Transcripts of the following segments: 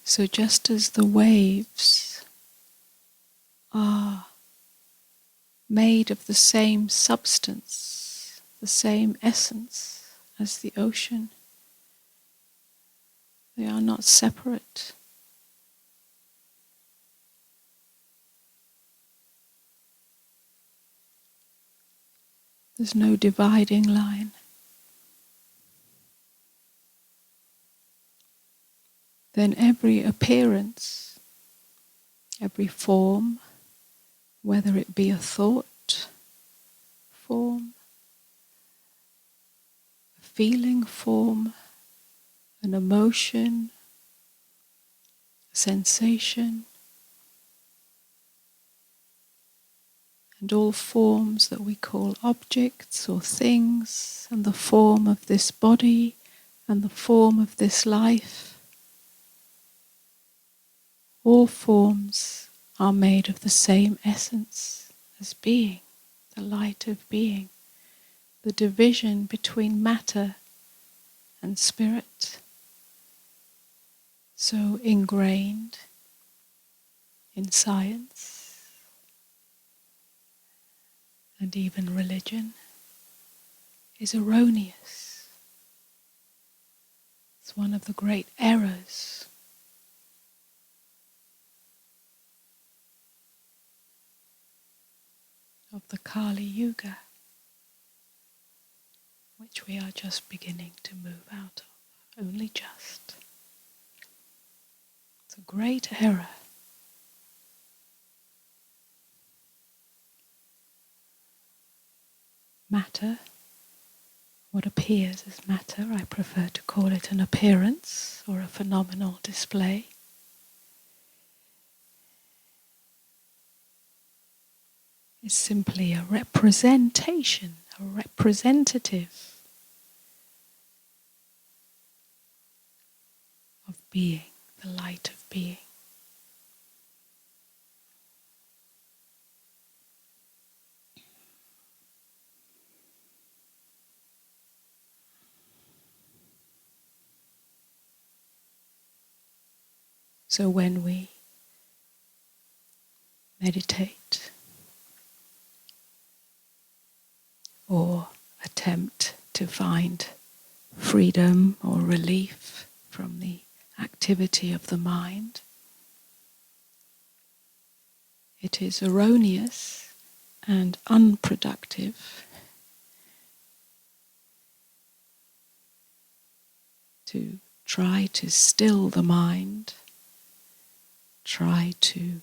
So just as the waves are made of the same substance, the same essence as the ocean, they are not separate. There's no dividing line. Then every appearance, every form, whether it be a thought form, a feeling form, an emotion, a sensation, and all forms that we call objects or things, and the form of this body and the form of this life, all forms are made of the same essence as being, the light of being, the division between matter and spirit, so ingrained in science and even religion, is erroneous. It's one of the great errors of the Kali Yuga, which we are just beginning to move out of, only just. It's a great error. Matter, what appears as matter, I prefer to call it an appearance or a phenomenal display, is simply a representation, a representative of being, the light of being. So when we meditate or attempt to find freedom or relief from the activity of the mind, it is erroneous and unproductive to try to still the mind, try to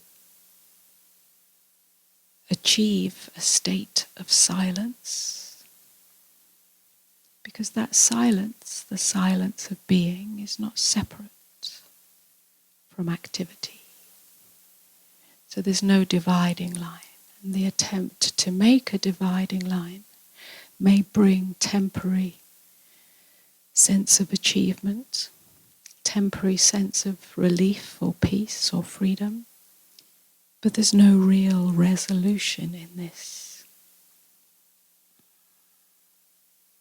achieve a state of silence, because that silence, the silence of being, is not separate from activity. So there's no dividing line, and the attempt to make a dividing line may bring temporary sense of achievement, temporary sense of relief or peace or freedom, but there's no real resolution in this.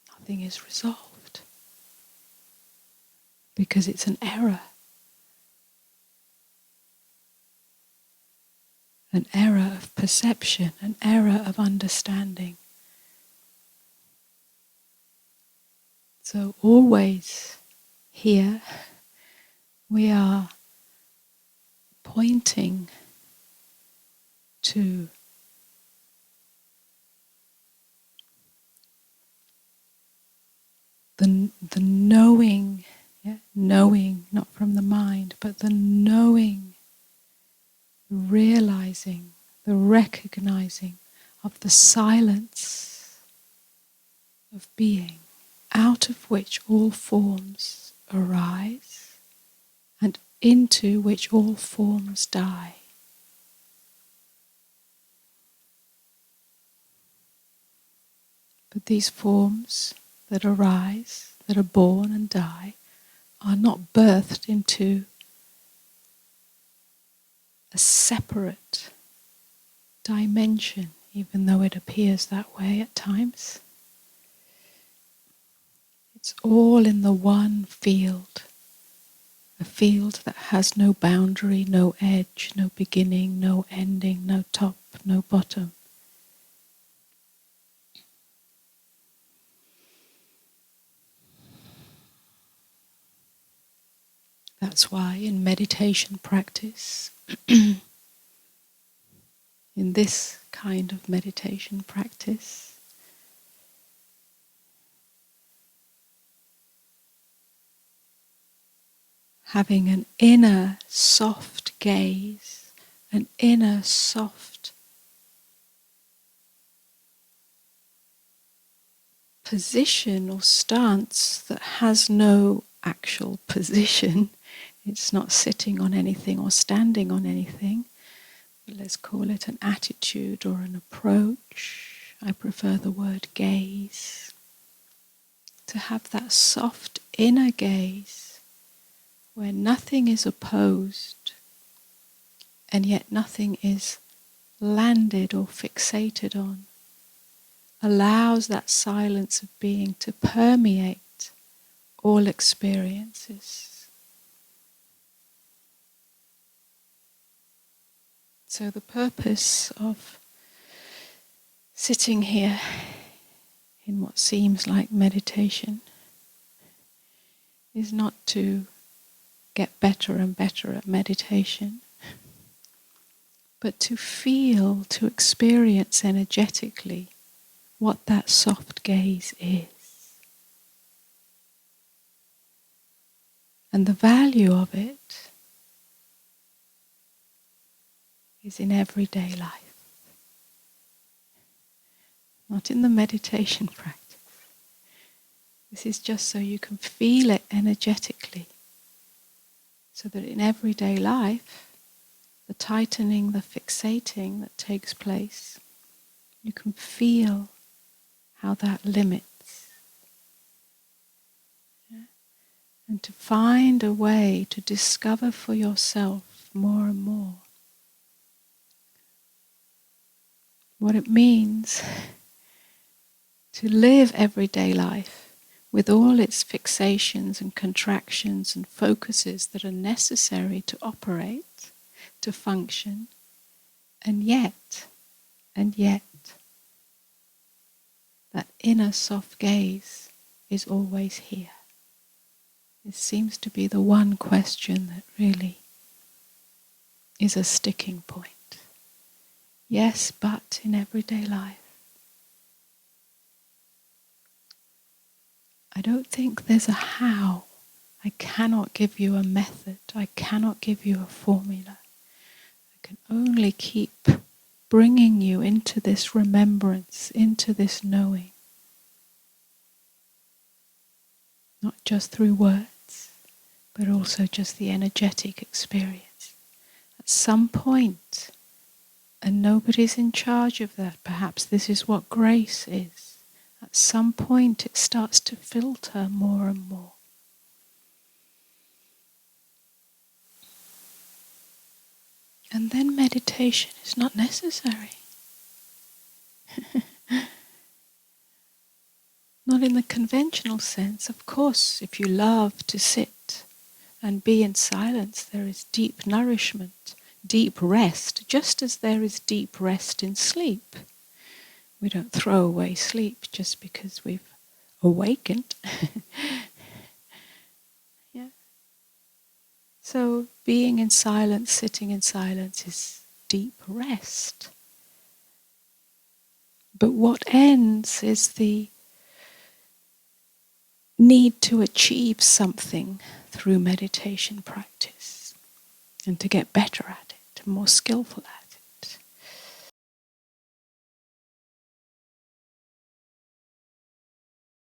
Nothing is resolved because it's an error. An error of perception, an error of understanding. So always here we are pointing to the knowing, knowing not from the mind, but the knowing, realizing, the recognizing of the silence of being, out of which all forms arise and into which all forms die. But these forms that arise, that are born and die, are not birthed into a separate dimension, even though it appears that way at times. It's all in the one field a field that has no boundary, no edge, no beginning, no ending, no top, no bottom. That's why in meditation practice, in this kind of meditation practice, having an inner soft gaze, an inner soft position or stance that has no actual position. It's not sitting on anything or standing on anything. But let's call it an attitude or an approach. I prefer the word gaze. To have that soft inner gaze where nothing is opposed and yet nothing is landed or fixated on, allows that silence of being to permeate all experiences. So the purpose of sitting here in what seems like meditation is not to get better and better at meditation, but to feel, to experience energetically what that soft gaze is. And the value of it is in everyday life, not in the meditation practice. This is just so you can feel it energetically, so that in everyday life, the tightening, the fixating that takes place, you can feel how that limits. Yeah? And to find a way to discover for yourself more and more what it means to live everyday life with all its fixations and contractions and focuses that are necessary to operate, to function, and yet, that inner soft gaze is always here. It seems to be the one question that really is a sticking point. Yes, but in everyday life, I don't think there's a how. I cannot give you a method. I cannot give you a formula. I can only keep bringing you into this remembrance, into this knowing. Not just through words, but also just the energetic experience. At some point, and nobody's in charge of that, perhaps this is what grace is. At some point it starts to filter more and more. And then meditation is not necessary. Not in the conventional sense. Of course, if you love to sit and be in silence, there is deep nourishment, deep rest, just as there is deep rest in sleep. We don't throw away sleep just because we've awakened. Yeah. So being in silence, sitting in silence is deep rest. But what ends is the need to achieve something through meditation practice and to get better at it, more skillful at